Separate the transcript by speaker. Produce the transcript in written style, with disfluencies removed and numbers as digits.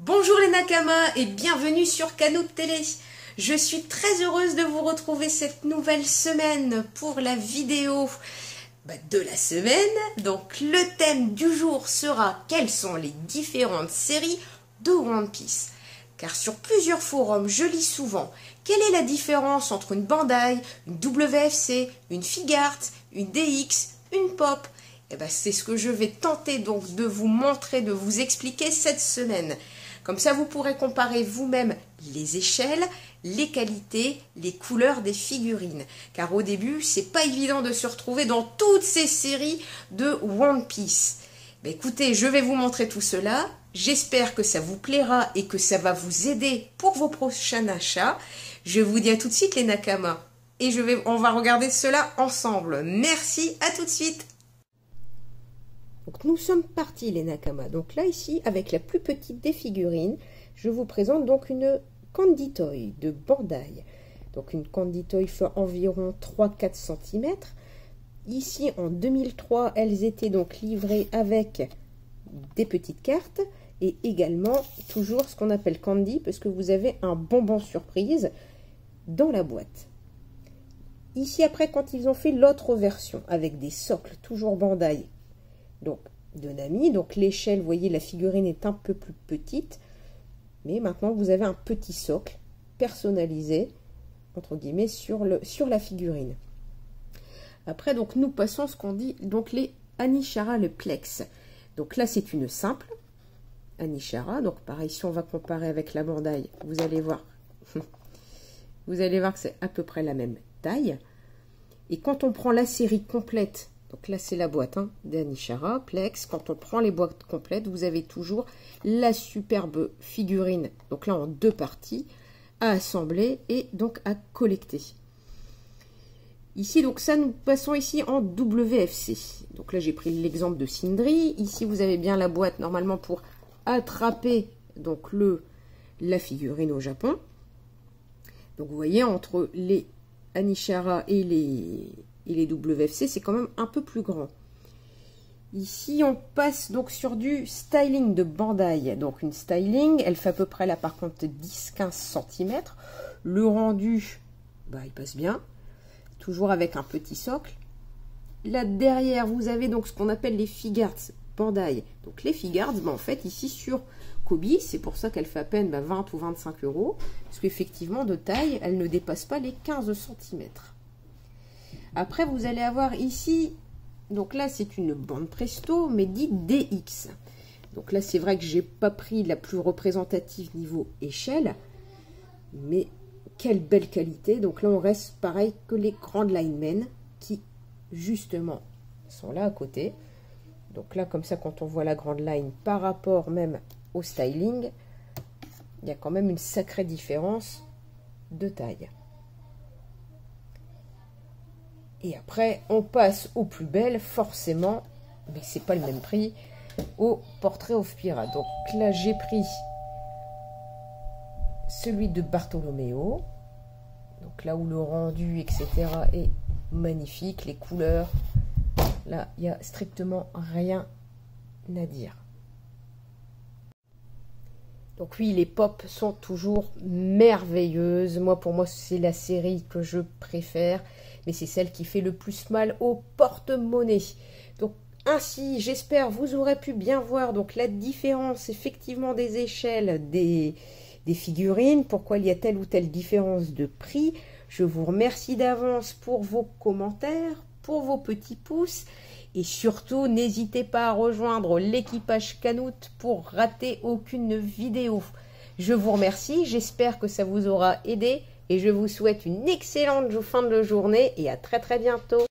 Speaker 1: Bonjour les Nakamas et bienvenue sur Kanout Télé. Je suis très heureuse de vous retrouver cette nouvelle semaine pour la vidéo de la semaine. Donc le thème du jour sera quelles sont les différentes séries de One Piece. Car sur plusieurs forums, je lis souvent quelle est la différence entre une Bandai, une WFC, une Figart, une DX, une Pop. Et c'est ce que je vais tenter donc de vous montrer, de vous expliquer cette semaine. Comme ça, vous pourrez comparer vous-même les échelles, les qualités, les couleurs des figurines. Car au début, c'est pas évident de se retrouver dans toutes ces séries de One Piece. Écoutez, je vais vous montrer tout cela. J'espère que ça vous plaira et que ça va vous aider pour vos prochains achats. Je vous dis à tout de suite les Nakamas. Et on va regarder cela ensemble. Merci, à tout de suite. Donc nous sommes partis les Nakamas. Donc là ici avec la plus petite des figurines, je vous présente donc une Candy Toy de Bandai. Donc une Candy Toy fait environ 3-4 cm. Ici en 2003, elles étaient donc livrées avec des petites cartes et également toujours ce qu'on appelle Candy parce que vous avez un bonbon surprise dans la boîte. Ici après quand ils ont fait l'autre version avec des socles toujours Bandai. Donc, de Nami, donc l'échelle, vous voyez, la figurine est un peu plus petite, mais maintenant vous avez un petit socle personnalisé, entre guillemets, sur la figurine. Après, donc, nous passons ce qu'on dit, donc les Anishara, le Plex. Donc là, c'est une simple Anishara, donc pareil, si on va comparer avec la Bandai, vous allez voir que c'est à peu près la même taille. Et quand on prend la série complète, donc là, c'est la boîte d'Anishara, Plex. Quand on prend les boîtes complètes, vous avez toujours la superbe figurine, donc là en deux parties, à assembler et donc à collecter. Ici, donc ça, nous passons ici en WFC. Donc là, j'ai pris l'exemple de Sindri. Ici, vous avez bien la boîte normalement pour attraper donc la figurine au Japon. Donc vous voyez, entre les Anishara et les WFC, c'est quand même un peu plus grand. Ici, on passe donc sur du styling de Bandai. Donc une styling, elle fait à peu près là par contre 10-15 cm. Le rendu, il passe bien. Toujours avec un petit socle. Là derrière, vous avez donc ce qu'on appelle les Figart Bandai. Donc les Figart, en fait, ici sur Kobe, c'est pour ça qu'elle fait à peine 20 ou 25 €. Parce qu'effectivement, de taille, elle ne dépasse pas les 15 cm. Après, vous allez avoir ici, donc là, c'est une bande presto, mais dite DX. Donc là, c'est vrai que j'ai pas pris la plus représentative niveau échelle, mais quelle belle qualité. Donc là, on reste pareil que les Grand Linemen qui, justement, sont là à côté. Donc là, comme ça, quand on voit la Grand Line par rapport même au styling, il y a quand même une sacrée différence de taille. Et après, on passe aux plus belles, forcément, mais c'est pas le même prix, au Portrait of Pirate. Donc là, j'ai pris celui de Bartolomeo. Donc là où le rendu, etc. est magnifique, les couleurs. Là, il n'y a strictement rien à dire. Donc oui, les pop sont toujours merveilleuses. Pour moi, c'est la série que je préfère. Mais c'est celle qui fait le plus mal au porte-monnaie. Donc ainsi, j'espère, vous aurez pu bien voir donc la différence effectivement des échelles des figurines. Pourquoi il y a telle ou telle différence de prix. Je vous remercie d'avance pour vos commentaires, pour vos petits pouces. Et surtout, n'hésitez pas à rejoindre l'équipage Kanout pour rater aucune vidéo. Je vous remercie, j'espère que ça vous aura aidé et je vous souhaite une excellente fin de journée et à très bientôt.